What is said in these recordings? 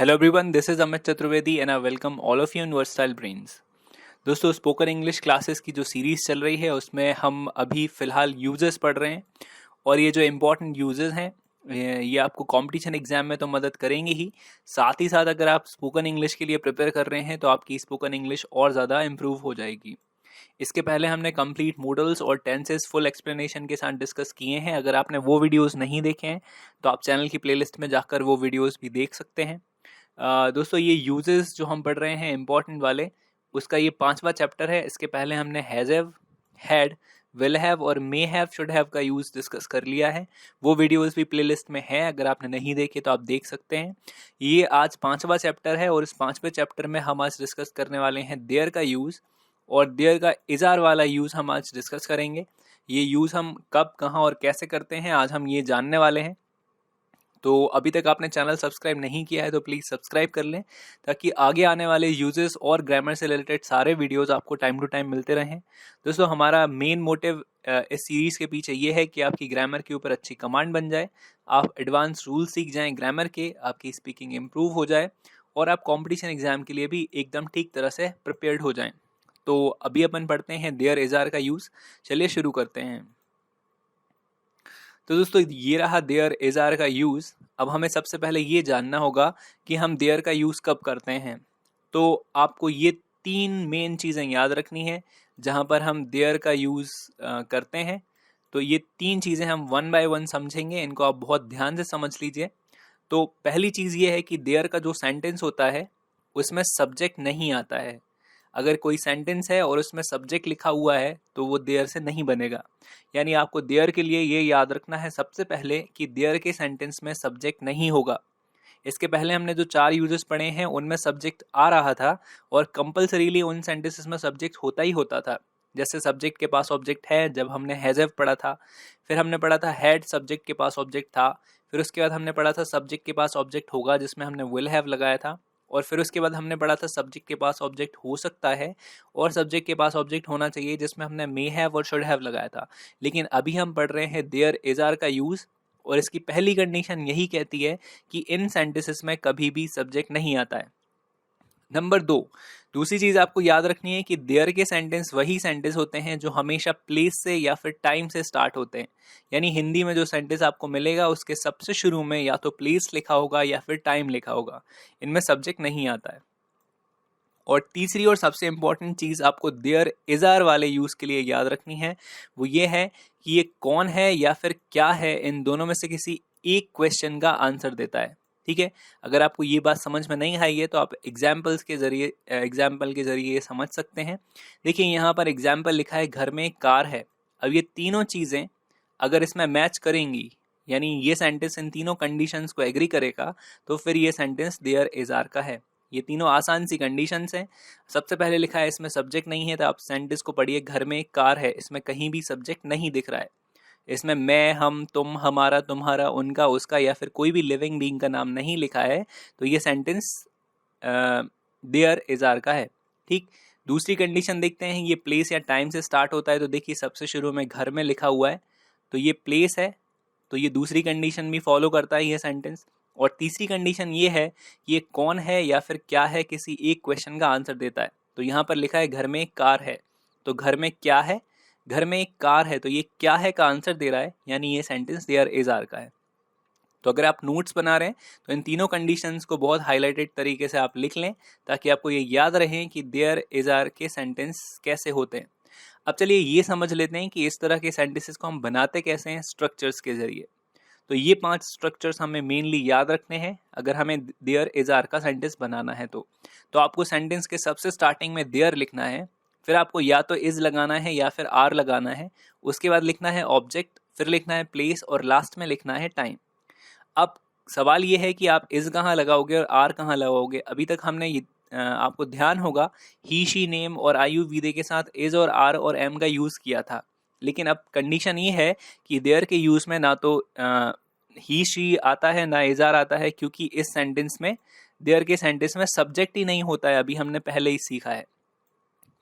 Hello everyone, this is Amit Chaturvedi and I welcome all of you in Versatile Brains. दोस्तों spoken English classes की जो series चल रही है उसमें हम अभी फ़िलहाल यूजेस पढ़ रहे हैं और ये जो इम्पोर्टेंट यूजेस हैं ये आपको कंपटीशन एग्जाम में तो मदद करेंगे ही, साथ ही साथ अगर आप स्पोकन इंग्लिश के लिए प्रिपेयर कर रहे हैं तो आपकी स्पोकन इंग्लिश और ज़्यादा इम्प्रूव हो जाएगी। इसके पहले हमने कंप्लीट मॉडल्स और टेंसेस फुल एक्सप्लेनेशन के साथ डिस्कस किए हैं। अगर आपने वो वीडियोस नहीं देखे हैं तो आप चैनल की प्लेलिस्ट में जाकर वो वीडियोस भी देख सकते हैं। दोस्तों ये यूजेस जो हम पढ़ रहे हैं इम्पॉर्टेंट वाले, उसका ये 5वां चैप्टर है। इसके पहले हमने हैव, हैड, विल हैव और मे हैव, शुड हैव का यूज़ डिस्कस कर लिया है। वो वीडियोस भी प्लेलिस्ट में है, अगर आपने नहीं देखे तो आप देख सकते हैं। ये आज 5वां चैप्टर है और इस 5वें चैप्टर में हम आज डिस्कस करने वाले हैं देयर का यूज़, और देयर का इज़ार वाला यूज़ हम आज डिस्कस करेंगे। ये यूज़ हम कब, कहाँ और कैसे करते हैं आज हम ये जानने वाले हैं। तो अभी तक आपने चैनल सब्सक्राइब नहीं किया है तो प्लीज़ सब्सक्राइब कर लें ताकि आगे आने वाले यूजेस और ग्रामर से रिलेटेड सारे वीडियोस आपको टाइम टू टाइम मिलते रहें। दोस्तों हमारा मेन मोटिव इस सीरीज़ के पीछे ये है कि आपकी ग्रामर के ऊपर अच्छी कमांड बन जाए, आप एडवांस रूल सीख जाएं ग्रामर के, आपकी स्पीकिंग इम्प्रूव हो जाए और आप कॉम्पिटिशन एग्जाम के लिए भी एकदम ठीक तरह से प्रिपेयर्ड हो जाएँ। तो अभी अपन पढ़ते हैं देयर इज़ार का यूज़। चलिए शुरू करते हैं। तो दोस्तों ये रहा देयर इज़ार का यूज़। अब हमें सबसे पहले ये जानना होगा कि हम देयर का यूज़ कब करते हैं। तो आपको ये 3 मेन चीज़ें याद रखनी है जहाँ पर हम देयर का यूज़ करते हैं। तो ये 3 चीज़ें हम वन बाय वन समझेंगे, इनको आप बहुत ध्यान से समझ लीजिए। तो पहली चीज़ ये है कि देयर का जो सेंटेंस होता है उसमें सब्जेक्ट नहीं आता है। अगर कोई सेंटेंस है और उसमें सब्जेक्ट लिखा हुआ है तो वो देयर से नहीं बनेगा। यानी आपको देयर के लिए ये याद रखना है सबसे पहले कि देयर के सेंटेंस में सब्जेक्ट नहीं होगा। इसके पहले हमने जो 4 यूजेस पढ़े हैं उनमें सब्जेक्ट आ रहा था और कंपलसरीली उन सेंटेंसेस में सब्जेक्ट होता ही होता था। जैसे सब्जेक्ट के पास ऑब्जेक्ट है जब हमने हैज़ पढ़ा था, फिर हमने पढ़ा था हैड सब्जेक्ट के पास ऑब्जेक्ट था, फिर उसके बाद हमने पढ़ा था सब्जेक्ट के पास ऑब्जेक्ट होगा जिसमें हमने विल हैव लगाया था, और फिर उसके बाद हमने पढ़ा था सब्जेक्ट के पास ऑब्जेक्ट हो सकता है और सब्जेक्ट के पास ऑब्जेक्ट होना चाहिए जिसमें हमने मे हैव और शुड हैव लगाया था। लेकिन अभी हम पढ़ रहे हैं देयर इज़ार का यूज़ और इसकी पहली कंडीशन यही कहती है कि इन सेंटेंसेस में कभी भी सब्जेक्ट नहीं आता है। नंबर 2, दूसरी चीज़ आपको याद रखनी है कि देयर के सेंटेंस वही सेंटेंस होते हैं जो हमेशा प्लेस से या फिर टाइम से स्टार्ट होते हैं। यानी हिंदी में जो सेंटेंस आपको मिलेगा उसके सबसे शुरू में या तो प्लेस लिखा होगा या फिर टाइम लिखा होगा, इनमें सब्जेक्ट नहीं आता है। और तीसरी और सबसे इम्पॉर्टेंट चीज़ आपको देयर इज़ार वाले यूज़ के लिए याद रखनी है, वो ये है कि ये कौन है या फिर क्या है, इन दोनों में से किसी एक क्वेश्चन का आंसर देता है। ठीक है, अगर आपको ये बात समझ में नहीं आई है तो आप एग्जाम्पल के ज़रिए ये समझ सकते हैं। देखिए यहाँ पर एग्जाम्पल लिखा है घर में एक कार है। अब ये तीनों चीज़ें अगर इसमें मैच करेंगी, यानी ये सेंटेंस इन तीनों कंडीशंस को एग्री करेगा, तो फिर ये सेंटेंस देयर इज़ार का है। ये तीनों आसान सी कंडीशंस हैं। सबसे पहले लिखा है इसमें सब्जेक्ट नहीं है, तो आप सेंटेंस को पढ़िए, घर में एक कार है, इसमें कहीं भी सब्जेक्ट नहीं दिख रहा है। इसमें मैं, हम, तुम, हमारा, तुम्हारा, उनका, उसका या फिर कोई भी लिविंग बीइंग का नाम नहीं लिखा है, तो ये सेंटेंस देयर इज़ार का है। ठीक, दूसरी कंडीशन देखते हैं, ये प्लेस या टाइम से स्टार्ट होता है। तो देखिए सबसे शुरू में घर में लिखा हुआ है तो ये प्लेस है, तो ये दूसरी कंडीशन भी फॉलो करता है ये सेंटेंस। और तीसरी कंडीशन ये है कि ये कौन है या फिर क्या है, किसी एक क्वेश्चन का आंसर देता है। तो यहाँ पर लिखा है घर में एक कार है, तो घर में क्या है, घर में एक कार है, तो ये क्या है का आंसर दे रहा है, यानी ये सेंटेंस देयर इज़ार का है। तो अगर आप नोट्स बना रहे हैं तो इन तीनों कंडीशंस को बहुत हाईलाइटेड तरीके से आप लिख लें ताकि आपको ये याद रहे कि देयर इज़ार के सेंटेंस कैसे होते हैं। अब चलिए ये समझ लेते हैं कि इस तरह के सेंटेंसेस को हम बनाते कैसे हैं, स्ट्रक्चर्स के जरिए। तो ये 5 स्ट्रक्चर्स हमें मेनली याद रखने हैं अगर हमें देयर इज़ार का सेंटेंस बनाना है। तो आपको सेंटेंस के सबसे स्टार्टिंग में देयर लिखना है, फिर आपको या तो इज़ लगाना है या फिर आर लगाना है, उसके बाद लिखना है ऑब्जेक्ट, फिर लिखना है प्लेस और लास्ट में लिखना है टाइम। अब सवाल ये है कि आप इज़ कहाँ लगाओगे और आर कहाँ लगाओगे। अभी तक हमने आपको ध्यान होगा ही, शी, नेम और आयु, वीदे के साथ इज़ और आर और एम का यूज़ किया था। लेकिन अब कंडीशन ये है कि देयर के यूज़ में ना तो ही, शी आता है ना इज़ आर आता है, क्योंकि इस सेंटेंस में, देयर के सेंटेंस में सब्जेक्ट ही नहीं होता है, अभी हमने पहले ही सीखा है।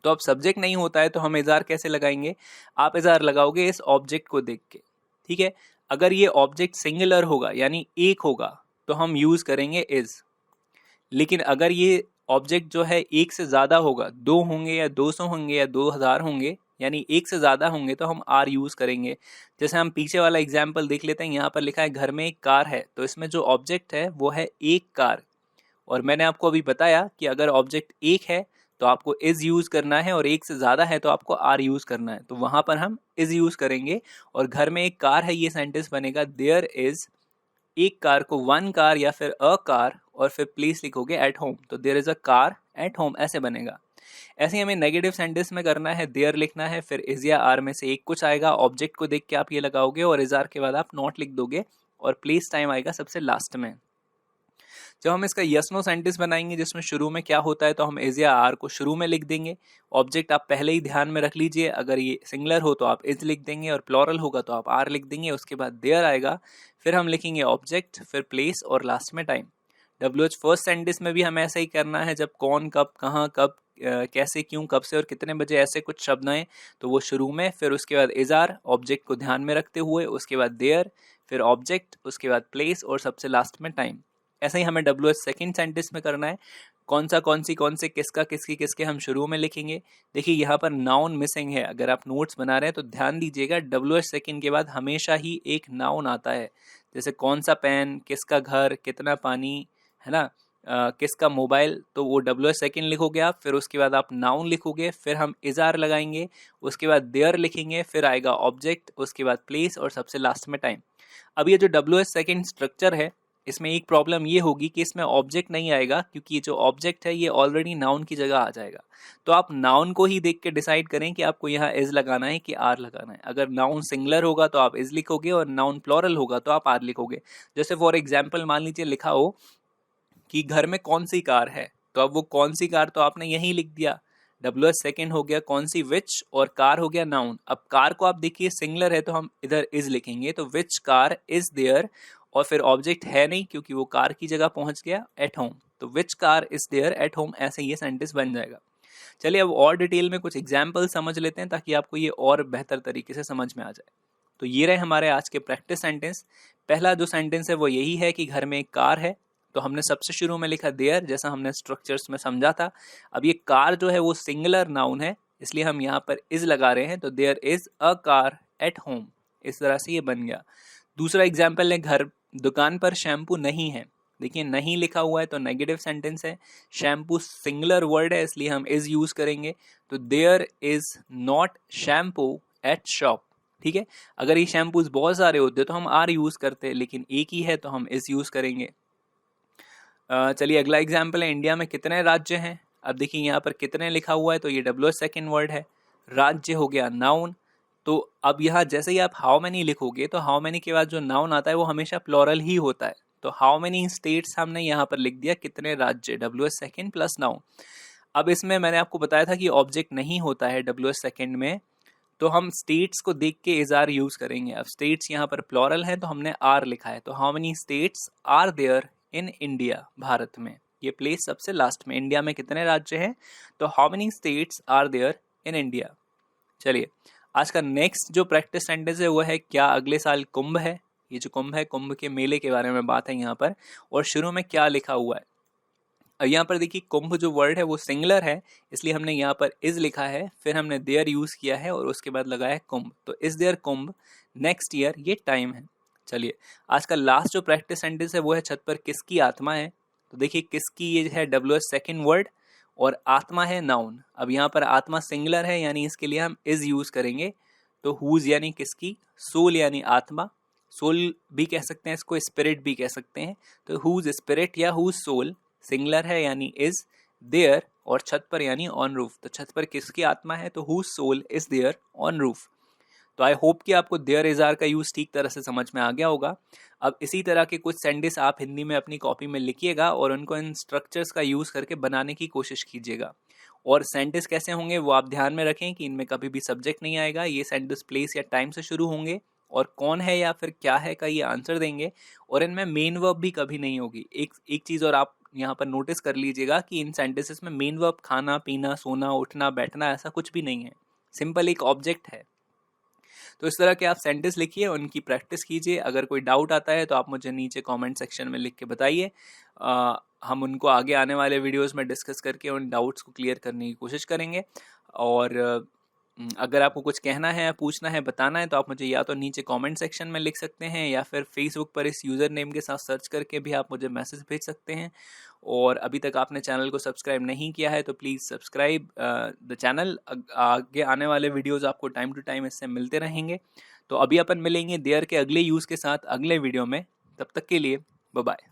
तो अब सब्जेक्ट नहीं होता है तो हम इज़ार कैसे लगाएंगे, आप इज़ार लगाओगे इस ऑब्जेक्ट को देख के। ठीक है, अगर ये ऑब्जेक्ट सिंगुलर होगा यानी एक होगा तो हम यूज़ करेंगे इज़। लेकिन अगर ये ऑब्जेक्ट जो है एक से ज़्यादा होगा, 2 होंगे या 200 होंगे या 2000 होंगे, यानी एक से ज़्यादा होंगे, तो हम आर यूज़ करेंगे। जैसे हम पीछे वाला एग्जाम्पल देख लेते हैं, यहाँ पर लिखा है घर में एक कार है, तो इसमें जो ऑब्जेक्ट है वो है एक कार। और मैंने आपको अभी बताया कि अगर ऑब्जेक्ट एक है तो आपको इज यूज़ करना है, और एक से ज़्यादा है तो आपको आर यूज़ करना है, तो वहाँ पर हम इज यूज़ करेंगे। और घर में एक कार है, ये सेंटेंस बनेगा देयर इज, एक कार को वन कार या फिर अ कार, और फिर प्लीज लिखोगे एट होम, तो there is a car at home, ऐसे बनेगा। ऐसे ही हमें नेगेटिव सेंटेंस में करना है, देयर लिखना है, फिर इज या आर में से एक कुछ आएगा, ऑब्जेक्ट को देख के आप ये लगाओगे, और इज आर के बाद आप नॉट लिख दोगे, और प्लेस टाइम आएगा सबसे लास्ट में। जब हम इसका यस नो सेंटेंस बनाएंगे जिसमें शुरू में क्या होता है, तो हम इज या आर को शुरू में लिख देंगे। ऑब्जेक्ट आप पहले ही ध्यान में रख लीजिए, अगर ये सिंगुलर हो तो आप इज लिख देंगे, और प्लूरल होगा तो आप आर लिख देंगे, उसके बाद देयर आएगा, फिर हम लिखेंगे ऑब्जेक्ट, फिर प्लेस, और लास्ट में time. W H first sentence में भी हमें ऐसा ही करना है, जब कौन कब कहाँ कब कैसे क्यों कब से और कितने बजे ऐसे कुछ शब्द आए, तो वो शुरू में, फिर उसके बाद इज आर ऑब्जेक्ट को ध्यान में रखते हुए, उसके बाद देयर, फिर ऑब्जेक्ट, उसके बाद प्लेस, और सबसे लास्ट में टाइम। ऐसा ही हमें डब्ल्यू एच सेकेंड सेंटेंस में करना है, कौन सा कौन सी कौन से किसका किसकी किसके हम शुरू में लिखेंगे। देखिए यहाँ पर नाउन मिसिंग है, अगर आप नोट्स बना रहे हैं तो ध्यान दीजिएगा, डब्ल्यू एच सेकेंड के बाद हमेशा ही एक नाउन आता है, जैसे कौन सा पेन, किसका घर, कितना पानी, है ना, किसका मोबाइल, तो वो डब्ल्यू एच सेकेंड लिखोगे आप, फिर उसके बाद आप नाउन लिखोगे, फिर हम इज आर लगाएंगे, उसके बाद देयर लिखेंगे, फिर आएगा ऑब्जेक्ट, उसके बाद प्लेस, और सबसे लास्ट में टाइम। अब ये जो डब्ल्यू एच सेकेंड स्ट्रक्चर है, इसमें एक प्रॉब्लम ये होगी कि इसमें ऑब्जेक्ट नहीं आएगा, क्योंकि ये जो ऑब्जेक्ट है ये ऑलरेडी नाउन की जगह आ जाएगा। तो आप नाउन को ही देख के डिसाइड करें कि आपको यहाँ इज लगाना है कि आर लगाना है। अगर नाउन सिंगुलर होगा तो आप इज लिखोगे, और नाउन प्लूरल होगा तो आप आर लिखोगे। जैसे फॉर एग्जाम्पल मान लीजिए लिखा हो कि घर में कौन सी कार है, तो अब वो कौन सी कार तो आपने यहीं लिख दिया, डब्ल्यू एच सेकेंड हो गया कौन सी विच, और कार हो गया नाउन। अब कार को आप देखिए सिंगुलर है तो हम इधर इज लिखेंगे, तो विच कार इज देयर, और फिर ऑब्जेक्ट है नहीं क्योंकि वो कार की जगह पहुंच गया एट होम, तो which car is there at home, ऐसे ये सेंटेंस बन जाएगा। चलिए अब और डिटेल में कुछ एग्जाम्पल समझ लेते हैं ताकि आपको ये और बेहतर तरीके से समझ में आ जाए। तो ये रहे हमारे आज के प्रैक्टिस सेंटेंस। पहला जो सेंटेंस है वो यही है कि घर में एक कार है, तो हमने सबसे शुरू में लिखा देयर, जैसा हमने स्ट्रक्चर्स में समझा था। अब ये कार जो है वो सिंगुलर नाउन है, इसलिए हम यहाँ पर इज लगा रहे हैं, तो there is a car at home, इस तरह से ये बन गया। दूसरा एग्जाम्पल है घर दुकान पर शैम्पू नहीं है। देखिए नहीं लिखा हुआ है तो नेगेटिव सेंटेंस है, शैम्पू सिंगुलर वर्ड है इसलिए हम इज यूज करेंगे, तो there is not shampoo at shop. ठीक है, अगर ये शैम्पूज बहुत सारे होते तो हम आर यूज करते, लेकिन एक ही है तो हम इज यूज करेंगे। चलिए अगला एग्जाम्पल है, इंडिया में कितने राज्य हैं। अब देखिए यहाँ पर कितने लिखा हुआ है, तो ये डब्ल्यू सेकेंड वर्ड है, राज्य हो गया नाउन। तो अब यहाँ जैसे ही आप हाउ मैनी लिखोगे तो हाउ मैनी के बाद जो नाउन आता है वो हमेशा प्लूरल ही होता है, तो हाउ मैनी स्टेट्स हमने यहाँ पर लिख दिया, कितने राज्य, W S second plus noun. अब इसमें मैंने आपको बताया था कि ऑब्जेक्ट नहीं होता है डब्ल्यू एस सेकेंड में, तो हम स्टेट्स को देख के इज आर यूज करेंगे। अब स्टेट्स यहाँ पर प्लूरल है तो हमने आर लिखा है, तो how many states are there in India, Bharat में, ये प्लेस सबसे लास्ट में, इंडिया में कितने राज्य हैं, तो how many states are there in India. चलिए आज का नेक्स्ट जो प्रैक्टिस सेंटेंस है वो है, क्या अगले साल कुंभ है। ये जो कुंभ है, कुंभ के मेले के बारे में बात है यहाँ पर, और शुरू में क्या लिखा हुआ है। अब यहाँ पर देखिए कुंभ जो वर्ड है वो सिंगुलर है, इसलिए हमने यहाँ पर इज लिखा है, फिर हमने देयर यूज किया है, और उसके बाद लगाया है कुंभ, तो is there Kumbh next year, ये टाइम है। चलिए आज का लास्ट जो प्रैक्टिस सेंटेंस है वो है, छत पर किसकी आत्मा है। तो देखिए किसकी ये है डब्ल्यू एस सेकेंड वर्ड, और आत्मा है नाउन। अब यहाँ पर आत्मा सिंगुलर है यानी इसके लिए हम इज यूज करेंगे, तो हुज यानी किसकी, सोल यानी आत्मा, सोल भी कह सकते हैं इसको, स्पिरिट भी कह सकते हैं, तो हुज स्पिरिट या हुज सोल सिंगुलर है यानी इज देयर, और छत पर यानी ऑन रूफ, तो छत पर किसकी आत्मा है, तो whose soul is there on roof. तो आई होप कि आपको देयर इज आर का यूज ठीक तरह से समझ में आ गया होगा। अब इसी तरह के कुछ सेंटेंस आप हिंदी में अपनी कॉपी में लिखिएगा, और उनको इन स्ट्रक्चर्स का यूज करके बनाने की कोशिश कीजिएगा। और सेंटेंस कैसे होंगे वो आप ध्यान में रखें कि इनमें कभी भी सब्जेक्ट नहीं आएगा, ये सेंटेंस प्लेस या टाइम से शुरू होंगे, और कौन है या फिर क्या है का ये आंसर देंगे, और इनमें मेन वर्ब भी कभी नहीं होगी। एक चीज़ और आप यहाँ पर नोटिस कर लीजिएगा कि इन सेंटेंसेस में मेन वर्ब खाना पीना सोना उठना बैठना ऐसा कुछ भी नहीं है, सिंपल एक ऑब्जेक्ट है। तो इस तरह के आप सेंटेंस लिखिए, उनकी प्रैक्टिस कीजिए। अगर कोई डाउट आता है तो आप मुझे नीचे कमेंट सेक्शन में लिख के बताइए। हम उनको आगे आने वाले वीडियोस में डिस्कस करके उन डाउट्स को क्लियर करने की कोशिश करेंगे। और अगर आपको कुछ कहना है, पूछना है, बताना है तो आप मुझे या तो नीचे कमेंट सेक्शन में लिख सकते हैं या फिर फेसबुक पर इस यूज़र नेम के साथ सर्च करके भी आप मुझे मैसेज भेज सकते हैं। और अभी तक आपने चैनल को सब्सक्राइब नहीं किया है तो प्लीज़ सब्सक्राइब द चैनल। आगे आने वाले वीडियोज़ आपको टाइम टू टाइम इससे मिलते रहेंगे। तो अभी अपन मिलेंगे देयर के अगले यूज़ के साथ अगले वीडियो में। तब तक के लिए बाय बाय।